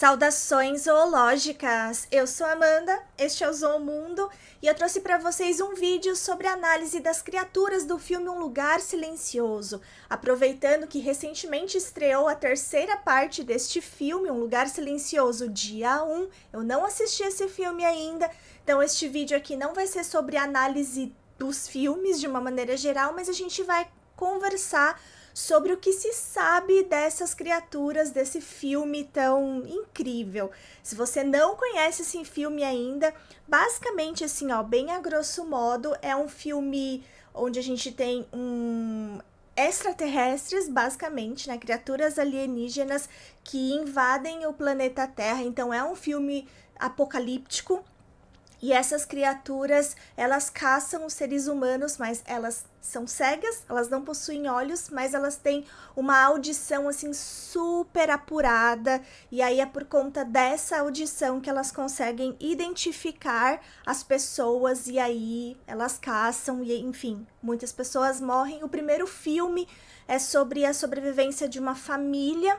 Saudações zoológicas! Eu sou Amanda, este é o Zoomundo e eu trouxe para vocês um vídeo sobre a análise das criaturas do filme Um Lugar Silencioso. Aproveitando que recentemente estreou a terceira parte deste filme, Um Lugar Silencioso, dia 1. Eu não assisti esse filme ainda, então este vídeo aqui não vai ser sobre a análise dos filmes de uma maneira geral, mas a gente vai conversar sobre o que se sabe dessas criaturas, desse filme tão incrível. Se você não conhece esse filme ainda, basicamente assim, ó, bem a grosso modo, é um filme onde a gente tem extraterrestres, basicamente, né, criaturas alienígenas que invadem o planeta Terra. Então é um filme apocalíptico. E essas criaturas, elas caçam os seres humanos, mas elas são cegas, elas não possuem olhos, mas elas têm uma audição assim super apurada, e aí é por conta dessa audição que elas conseguem identificar as pessoas, e aí elas caçam, e enfim, muitas pessoas morrem. O primeiro filme é sobre a sobrevivência de uma família,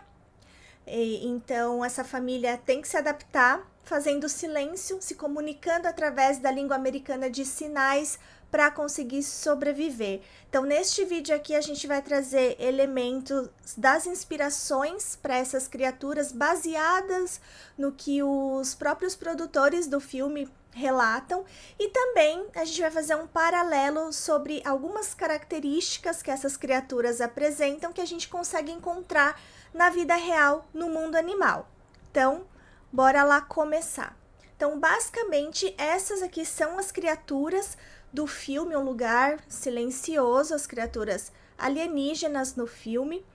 então essa família tem que se adaptar fazendo silêncio, se comunicando através da língua americana de sinais para conseguir sobreviver. Então, neste vídeo aqui, a gente vai trazer elementos das inspirações para essas criaturas baseadas no que os próprios produtores do filme relatam, e também a gente vai fazer um paralelo sobre algumas características que essas criaturas apresentam que a gente consegue encontrar na vida real, no mundo animal. Então, bora lá começar. Então, basicamente, essas aqui são as criaturas do filme Um Lugar Silencioso, as criaturas alienígenas no filme.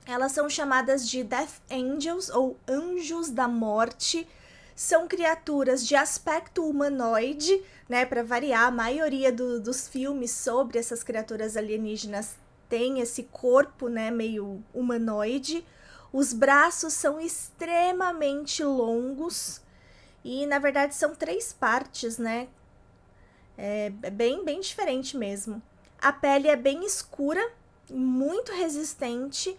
Elas são chamadas de Death Angels, ou Anjos da Morte. São criaturas de aspecto humanoide, né? Para variar, a maioria dos filmes sobre essas criaturas alienígenas tem esse corpo, né, meio humanoide. Os braços são extremamente longos e, na verdade, são 3 partes, né? É bem diferente mesmo. A pele é bem escura, muito resistente.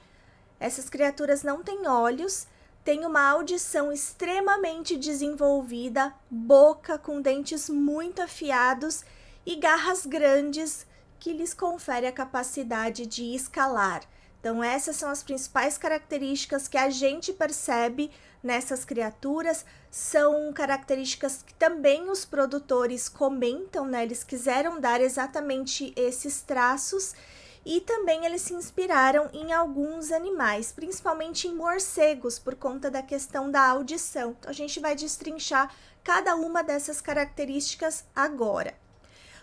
Essas criaturas não têm olhos, têm uma audição extremamente desenvolvida, boca com dentes muito afiados e garras grandes que lhes confere a capacidade de escalar. Então, essas são as principais características que a gente percebe nessas criaturas. São características que também os produtores comentam, né? Eles quiseram dar exatamente esses traços, e também eles se inspiraram em alguns animais, principalmente em morcegos, por conta da questão da audição. Então, a gente vai destrinchar cada uma dessas características agora.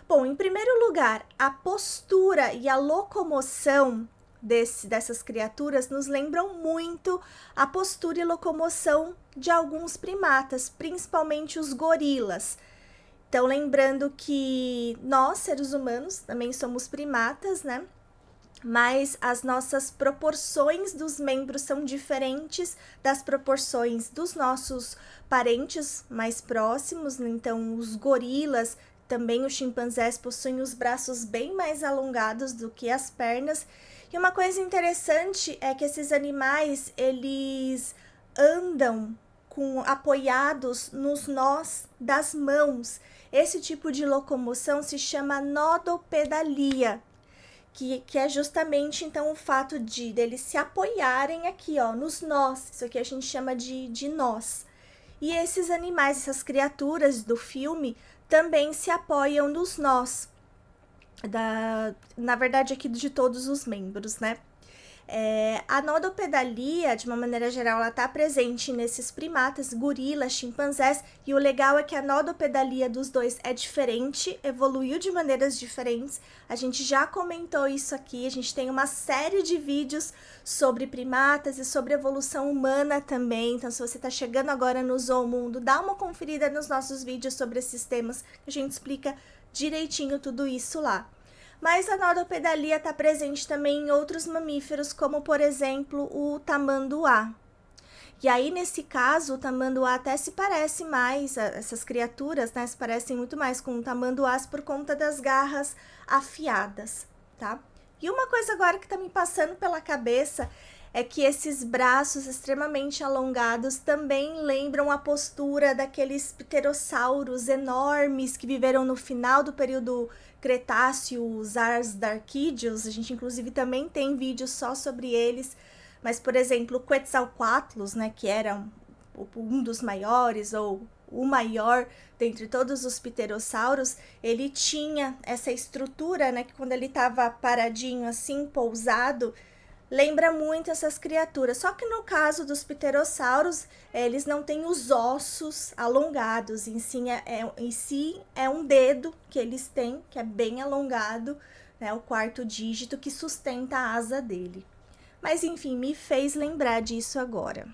Bom, em primeiro lugar, a postura e a locomoção dessas criaturas nos lembram muito a postura e locomoção de alguns primatas, principalmente os gorilas. Então, lembrando que nós, seres humanos, também somos primatas, né? Mas as nossas proporções dos membros são diferentes das proporções dos nossos parentes mais próximos. Então, os gorilas, também os chimpanzés, possuem os braços bem mais alongados do que as pernas. E uma coisa interessante é que esses animais, eles andam apoiados nos nós das mãos. Esse tipo de locomoção se chama nodopedalia, que é justamente, então, o fato deles se apoiarem aqui, ó, nos nós. Isso aqui a gente chama de nós. E esses animais, essas criaturas do filme, também se apoiam nos nós. Na verdade, aqui de todos os membros, né? A nodopedalia, de uma maneira geral, ela está presente nesses primatas, gorilas, chimpanzés, e o legal é que a nodopedalia dos dois é diferente, evoluiu de maneiras diferentes. A gente já comentou isso aqui, a gente tem uma série de vídeos sobre primatas e sobre evolução humana também. Então, se você está chegando agora no Zoomundo, dá uma conferida nos nossos vídeos sobre esses temas, que a gente explica direitinho tudo isso lá. Mas a nodopedalia está presente também em outros mamíferos, como, por exemplo, o tamanduá. E aí, nesse caso, o tamanduá até se parece mais, essas criaturas, né, se parecem muito mais com tamanduás por conta das garras afiadas, tá? E uma coisa agora que está me passando pela cabeça é que esses braços extremamente alongados também lembram a postura daqueles pterossauros enormes que viveram no final do período Cretáceo, os Arsdarquídeos. A gente inclusive também tem vídeos só sobre eles, mas por exemplo, o Quetzalcoatlus, né, que era um dos maiores ou o maior dentre todos os pterossauros, ele tinha essa estrutura, né, que quando ele estava paradinho assim, pousado, lembra muito essas criaturas. Só que no caso dos pterossauros, eles não têm os ossos alongados, em si é um dedo que eles têm, que é bem alongado, né, o quarto dígito que sustenta a asa dele. Mas enfim, me fez lembrar disso agora.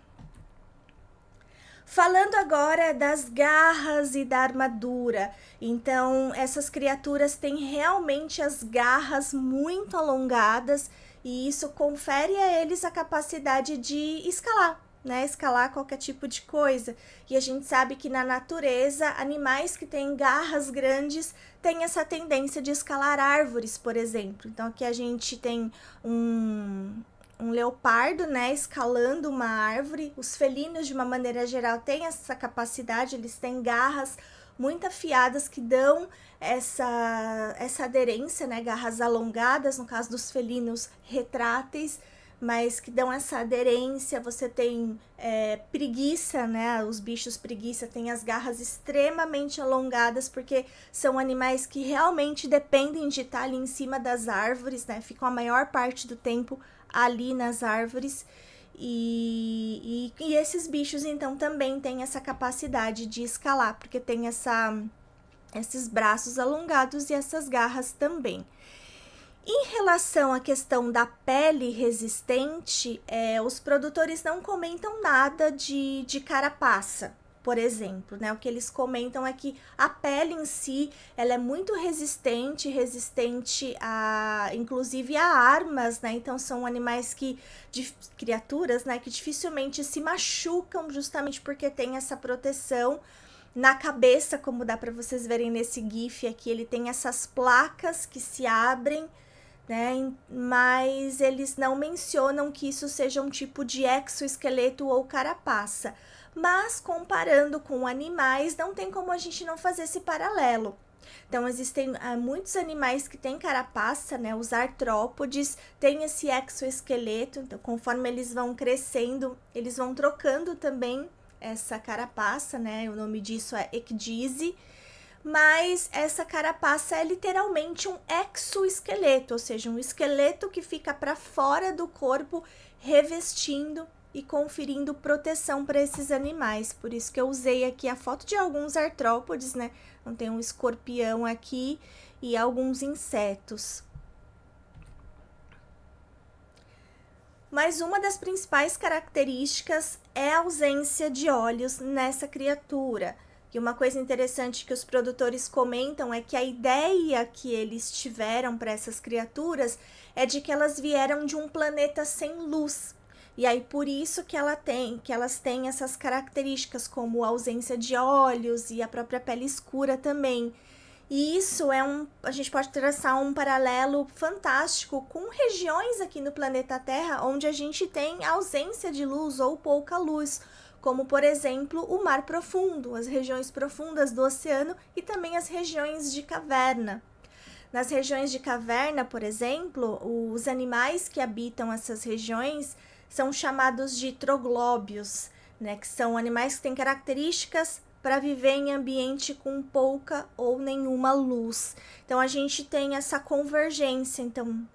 Falando agora das garras e da armadura, então essas criaturas têm realmente as garras muito alongadas e isso confere a eles a capacidade de escalar, né? Escalar qualquer tipo de coisa. E a gente sabe que na natureza, animais que têm garras grandes têm essa tendência de escalar árvores, por exemplo. Então aqui a gente tem um leopardo, né, escalando uma árvore. Os felinos, de uma maneira geral, têm essa capacidade, eles têm garras muito afiadas que dão essa aderência, né, garras alongadas, no caso dos felinos retráteis, mas que dão essa aderência. Você tem preguiça, né, os bichos preguiça têm as garras extremamente alongadas, porque são animais que realmente dependem de estar ali em cima das árvores, né, ficam a maior parte do tempo ali nas árvores, e esses bichos então também têm essa capacidade de escalar, porque tem esses braços alongados e essas garras também. Em relação à questão da pele resistente, os produtores não comentam nada de carapaça, por exemplo, né? O que eles comentam é que a pele em si, ela é muito resistente inclusive a armas, né? Então são animais criaturas, né, que dificilmente se machucam justamente porque tem essa proteção. Na cabeça, como dá para vocês verem nesse gif aqui, ele tem essas placas que se abrem, né? Mas eles não mencionam que isso seja um tipo de exoesqueleto ou carapaça. Mas comparando com animais, não tem como a gente não fazer esse paralelo. Então, existem muitos animais que têm carapaça, né? Os artrópodes têm esse exoesqueleto, então conforme eles vão crescendo, eles vão trocando também essa carapaça, né? O nome disso é ecdise. Mas essa carapaça é literalmente um exoesqueleto, ou seja, um esqueleto que fica para fora do corpo, revestindo e conferindo proteção para esses animais. Por isso que eu usei aqui a foto de alguns artrópodes, né? Então tem um escorpião aqui e alguns insetos. Mas uma das principais características é a ausência de olhos nessa criatura. E uma coisa interessante que os produtores comentam é que a ideia que eles tiveram para essas criaturas é de que elas vieram de um planeta sem luz. E aí por isso que elas têm essas características como a ausência de olhos e a própria pele escura também. E isso a gente pode traçar um paralelo fantástico com regiões aqui no planeta Terra onde a gente tem ausência de luz ou pouca luz, como por exemplo o mar profundo, as regiões profundas do oceano e também as regiões de caverna. Nas regiões de caverna, por exemplo, os animais que habitam essas regiões são chamados de troglóbios, né, que são animais que têm características para viver em ambiente com pouca ou nenhuma luz. Então a gente tem essa convergência, então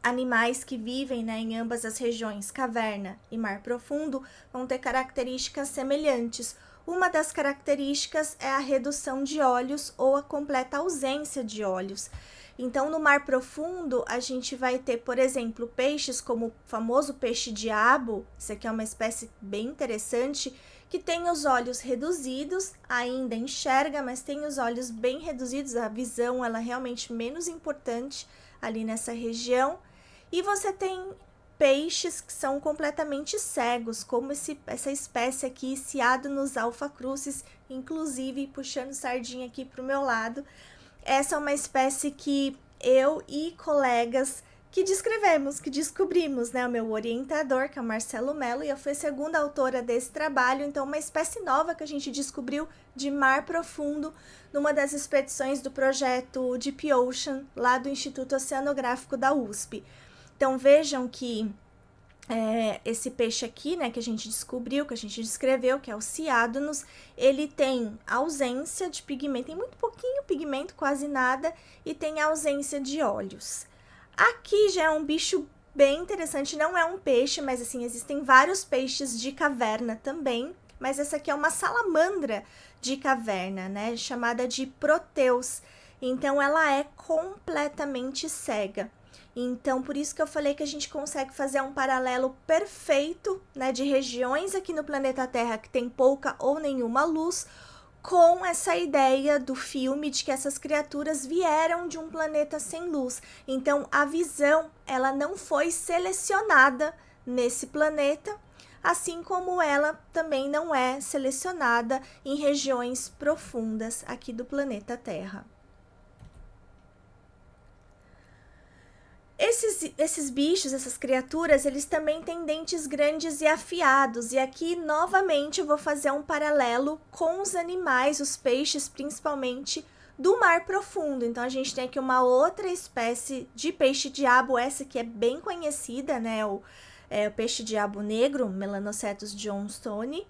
animais que vivem, né, em ambas as regiões, caverna e mar profundo, vão ter características semelhantes. Uma das características é a redução de olhos ou a completa ausência de olhos. Então, no mar profundo, a gente vai ter, por exemplo, peixes como o famoso peixe-diabo, isso aqui é uma espécie bem interessante, que tem os olhos reduzidos, ainda enxerga, mas tem os olhos bem reduzidos, a visão ela é realmente menos importante ali nessa região. E você tem peixes que são completamente cegos, como essa espécie aqui, Ciadonus alphacrucis, inclusive puxando sardinha aqui para o meu lado. Essa é uma espécie que eu e colegas que descobrimos, né? O meu orientador, que é o Marcelo Mello, e eu fui a segunda autora desse trabalho, então uma espécie nova que a gente descobriu de mar profundo numa das expedições do projeto Deep Ocean, lá do Instituto Oceanográfico da USP. Então vejam que esse peixe aqui, né, que a gente descobriu, que a gente descreveu, que é o Ciadonus, ele tem ausência de pigmento, tem muito pouquinho pigmento, quase nada, e tem ausência de olhos. Aqui já é um bicho bem interessante, não é um peixe, mas assim, existem vários peixes de caverna também, mas essa aqui é uma salamandra de caverna, né, chamada de Proteus. Então, ela é completamente cega. Então, por isso que eu falei que a gente consegue fazer um paralelo perfeito, né, de regiões aqui no planeta Terra que tem pouca ou nenhuma luz, com essa ideia do filme de que essas criaturas vieram de um planeta sem luz. Então, a visão, ela não foi selecionada nesse planeta, assim como ela também não é selecionada em regiões profundas aqui do planeta Terra. Esses bichos, essas criaturas, eles também têm dentes grandes e afiados. E aqui, novamente, eu vou fazer um paralelo com os animais, os peixes, principalmente, do mar profundo. Então, a gente tem aqui uma outra espécie de peixe-diabo, essa que é bem conhecida, né? O peixe-diabo negro, Melanocetus johnstoni.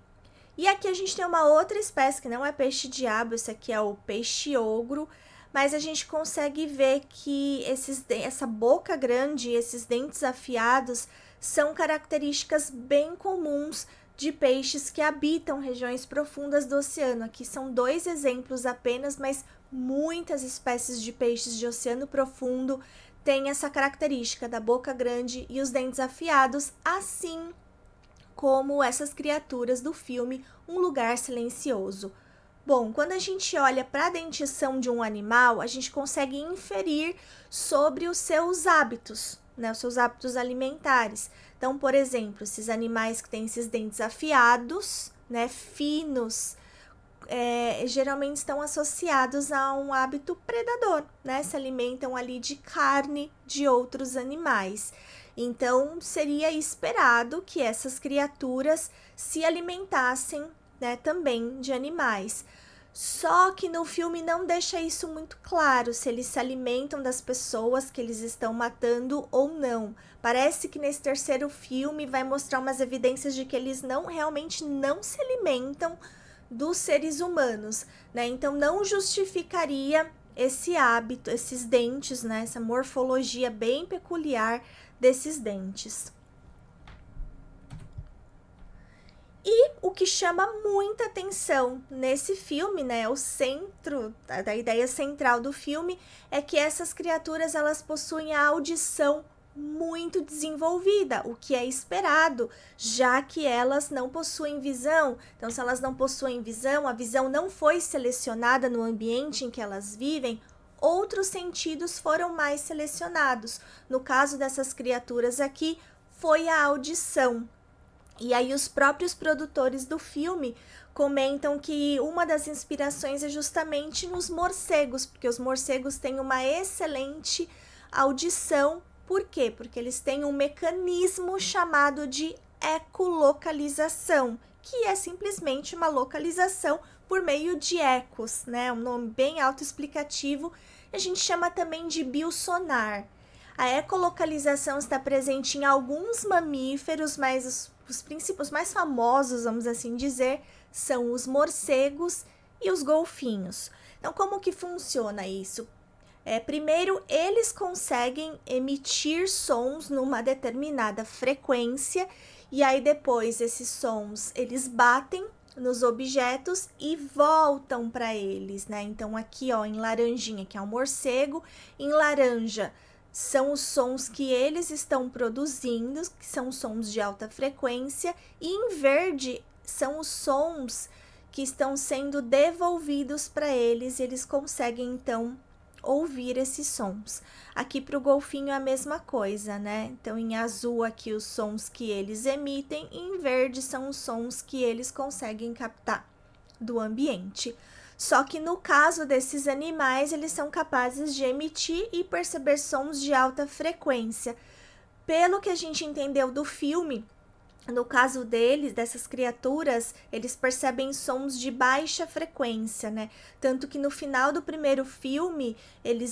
E aqui a gente tem uma outra espécie, que não é peixe-diabo, esse aqui é o peixe-ogro. Mas a gente consegue ver que essa boca grande e esses dentes afiados são características bem comuns de peixes que habitam regiões profundas do oceano. Aqui são 2 exemplos apenas, mas muitas espécies de peixes de oceano profundo têm essa característica da boca grande e os dentes afiados, assim como essas criaturas do filme Um Lugar Silencioso. Bom, quando a gente olha para a dentição de um animal, a gente consegue inferir sobre os seus hábitos, né, os seus hábitos alimentares. Então, por exemplo, esses animais que têm esses dentes afiados, né, finos, geralmente estão associados a um hábito predador, né, se alimentam ali de carne de outros animais. Então, seria esperado que essas criaturas se alimentassem, né, também de animais. Só que no filme não deixa isso muito claro, se eles se alimentam das pessoas que eles estão matando ou não. Parece que nesse terceiro filme vai mostrar umas evidências de que eles realmente não se alimentam dos seres humanos, né? Então não justificaria esse hábito, esses dentes, né? Essa morfologia bem peculiar desses dentes. E o que chama muita atenção nesse filme, né, o centro, da ideia central do filme, é que essas criaturas, elas possuem a audição muito desenvolvida, o que é esperado, já que elas não possuem visão. Então, se elas não possuem visão, a visão não foi selecionada no ambiente em que elas vivem, outros sentidos foram mais selecionados. No caso dessas criaturas aqui, foi a audição. E aí os próprios produtores do filme comentam que uma das inspirações é justamente nos morcegos, porque os morcegos têm uma excelente audição. Por quê? Porque eles têm um mecanismo chamado de ecolocalização, que é simplesmente uma localização por meio de ecos, né? Um nome bem autoexplicativo. A gente chama também de biosonar. A ecolocalização está presente em alguns mamíferos, mas os princípios mais famosos, vamos assim dizer, são os morcegos e os golfinhos. Então, como que funciona isso? Primeiro, eles conseguem emitir sons numa determinada frequência e aí depois esses sons, eles batem nos objetos e voltam para eles, né? Então, aqui, ó, em laranjinha, que é um morcego, em laranja, são os sons que eles estão produzindo, que são sons de alta frequência, e em verde são os sons que estão sendo devolvidos para eles, e eles conseguem então ouvir esses sons. Aqui para o golfinho é a mesma coisa, né? Então, em azul aqui os sons que eles emitem, e em verde são os sons que eles conseguem captar do ambiente. Só que no caso desses animais, eles são capazes de emitir e perceber sons de alta frequência. Pelo que a gente entendeu do filme, no caso deles, dessas criaturas, eles percebem sons de baixa frequência, né? Tanto que no final do primeiro filme,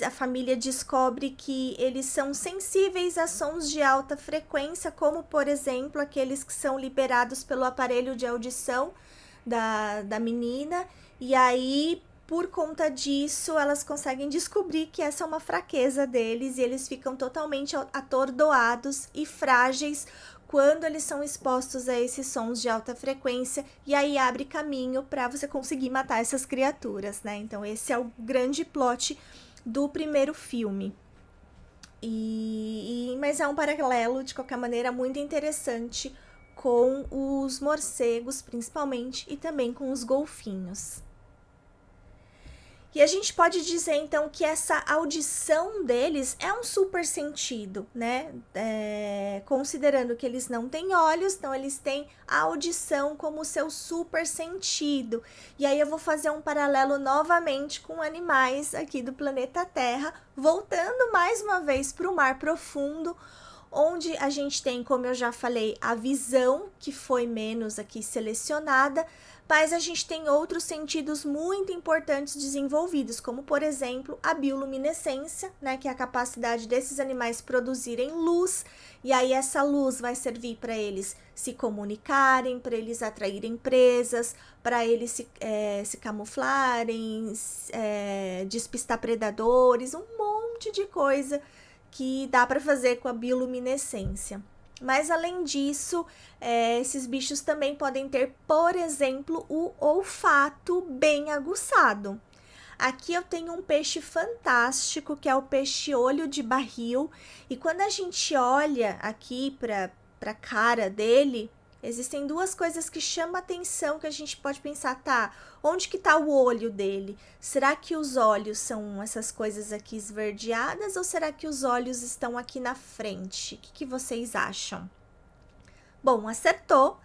a família descobre que eles são sensíveis a sons de alta frequência, como, por exemplo, aqueles que são liberados pelo aparelho de audição da menina. E aí, por conta disso, elas conseguem descobrir que essa é uma fraqueza deles e eles ficam totalmente atordoados e frágeis quando eles são expostos a esses sons de alta frequência, e aí abre caminho para você conseguir matar essas criaturas, né? Então esse é o grande plot do primeiro filme. Mas é um paralelo, de qualquer maneira, muito interessante com os morcegos, principalmente, e também com os golfinhos. E a gente pode dizer, então, que essa audição deles é um super sentido, né? Considerando que eles não têm olhos, então eles têm a audição como seu super sentido. E aí eu vou fazer um paralelo novamente com animais aqui do planeta Terra, voltando mais uma vez para o mar profundo, onde a gente tem, como eu já falei, a visão, que foi menos aqui selecionada, mas a gente tem outros sentidos muito importantes desenvolvidos, como, por exemplo, a bioluminescência, né, que é a capacidade desses animais produzirem luz, e aí essa luz vai servir para eles se comunicarem, para eles atraírem presas, para eles se camuflarem, despistar predadores, um monte de coisa que dá para fazer com a bioluminescência. Mas além disso, esses bichos também podem ter, por exemplo, o olfato bem aguçado. Aqui eu tenho um peixe fantástico, que é o peixe olho de barril. E quando a gente olha aqui para a cara dele, existem duas coisas que chamam a atenção, que a gente pode pensar, tá, onde que tá o olho dele? Será que os olhos são essas coisas aqui esverdeadas ou será que os olhos estão aqui na frente? O que vocês acham? Bom, acertou.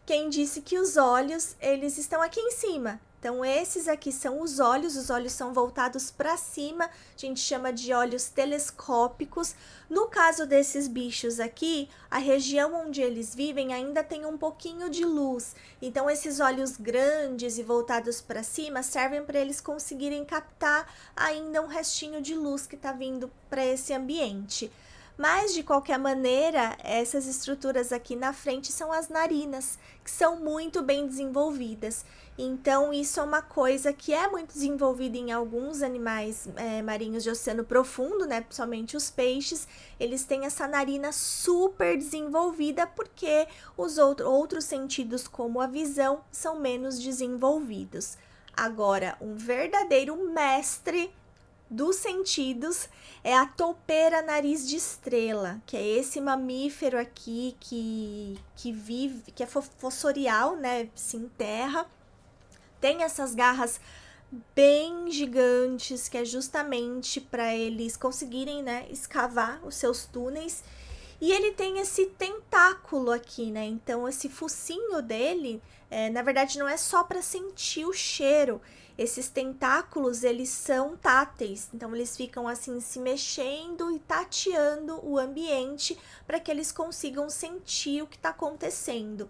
Quem disse que os olhos, eles estão aqui em cima. Então, esses aqui são os olhos são voltados para cima, a gente chama de olhos telescópicos. No caso desses bichos aqui, a região onde eles vivem ainda tem um pouquinho de luz. Então, esses olhos grandes e voltados para cima servem para eles conseguirem captar ainda um restinho de luz que está vindo para esse ambiente. Mas, de qualquer maneira, essas estruturas aqui na frente são as narinas, que são muito bem desenvolvidas. Então, isso é uma coisa que é muito desenvolvida em alguns animais marinhos de oceano profundo, né? Principalmente os peixes, eles têm essa narina super desenvolvida porque os outros sentidos, como a visão, são menos desenvolvidos. Agora, um verdadeiro mestre dos sentidos é a toupeira nariz de estrela, que é esse mamífero aqui que vive, que é fossorial, né, se enterra, tem essas garras bem gigantes, que é justamente para eles conseguirem, né, escavar os seus túneis, e ele tem esse tentáculo aqui, né, então esse focinho dele, na verdade não é só para sentir o cheiro. Esses tentáculos, eles são táteis, então eles ficam assim se mexendo e tateando o ambiente para que eles consigam sentir o que está acontecendo.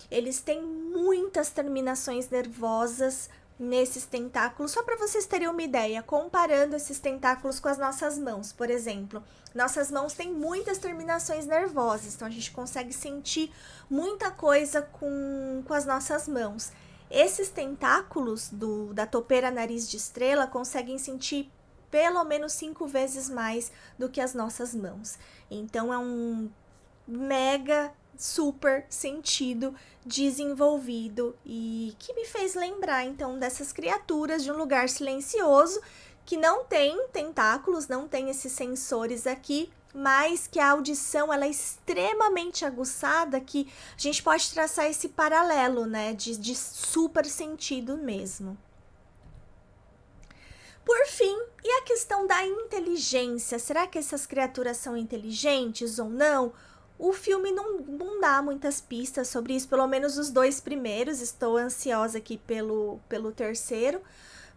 Eles têm muitas terminações nervosas nesses tentáculos, só para vocês terem uma ideia, comparando esses tentáculos com as nossas mãos, por exemplo. Nossas mãos têm muitas terminações nervosas, então a gente consegue sentir muita coisa com as nossas mãos. Esses tentáculos da toupeira nariz de estrela conseguem sentir pelo menos 5 vezes mais do que as nossas mãos. Então, é um mega, super sentido desenvolvido e que me fez lembrar, então, dessas criaturas de um lugar silencioso que não tem tentáculos, não tem esses sensores aqui, mas que a audição ela é extremamente aguçada, que a gente pode traçar esse paralelo, né, de super sentido mesmo. Por fim, e a questão da inteligência? Será que essas criaturas são inteligentes ou não? O filme não dá muitas pistas sobre isso, pelo menos os 2 primeiros. Estou ansiosa aqui pelo terceiro.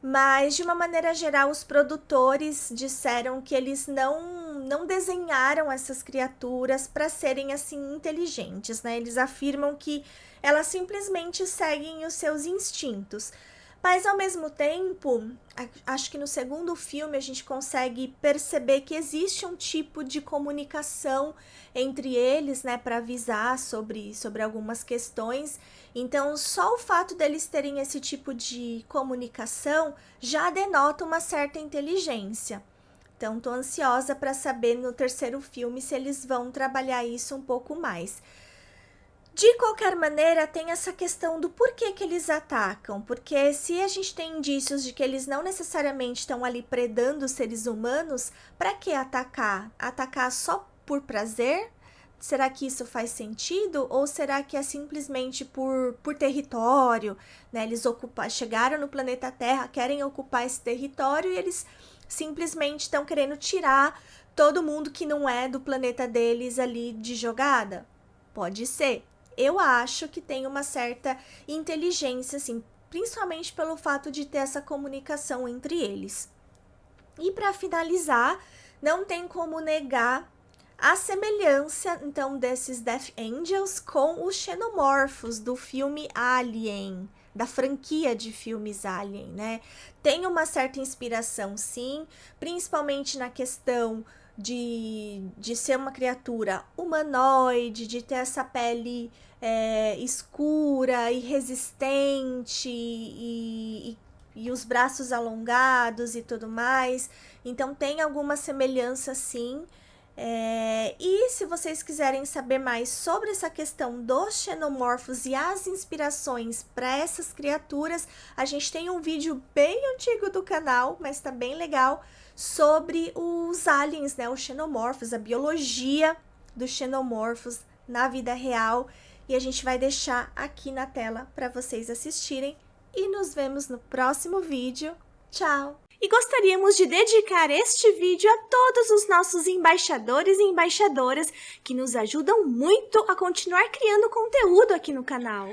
Mas, de uma maneira geral, os produtores disseram que eles não desenharam essas criaturas para serem assim inteligentes, né? Eles afirmam que elas simplesmente seguem os seus instintos. Mas, ao mesmo tempo, acho que no segundo filme a gente consegue perceber que existe um tipo de comunicação entre eles, né, para avisar sobre algumas questões. Então, só o fato deles terem esse tipo de comunicação já denota uma certa inteligência. Então, tô ansiosa para saber no terceiro filme se eles vão trabalhar isso um pouco mais. De qualquer maneira, tem essa questão do porquê que eles atacam, porque se a gente tem indícios de que eles não necessariamente estão ali predando os seres humanos, para que atacar? Atacar só por prazer? Será que isso faz sentido? Ou será que é simplesmente por território? Né? Eles chegaram no planeta Terra, querem ocupar esse território e eles simplesmente estão querendo tirar todo mundo que não é do planeta deles ali de jogada? Pode ser. Eu acho que tem uma certa inteligência, assim, principalmente pelo fato de ter essa comunicação entre eles. E para finalizar, não tem como negar a semelhança, então, desses Death Angels com os Xenomorphos do filme Alien, da franquia de filmes Alien, né? Tem uma certa inspiração, sim, principalmente na questão de ser uma criatura humanoide, de ter essa pele escura e resistente e os braços alongados e tudo mais. Então tem alguma semelhança, sim. E se vocês quiserem saber mais sobre essa questão dos xenomorfos e as inspirações para essas criaturas, a gente tem um vídeo bem antigo do canal, mas tá bem legal, sobre os aliens, né, os xenomorfos, a biologia dos xenomorfos na vida real, e a gente vai deixar aqui na tela para vocês assistirem, e nos vemos no próximo vídeo. Tchau! E gostaríamos de dedicar este vídeo a todos os nossos embaixadores e embaixadoras que nos ajudam muito a continuar criando conteúdo aqui no canal.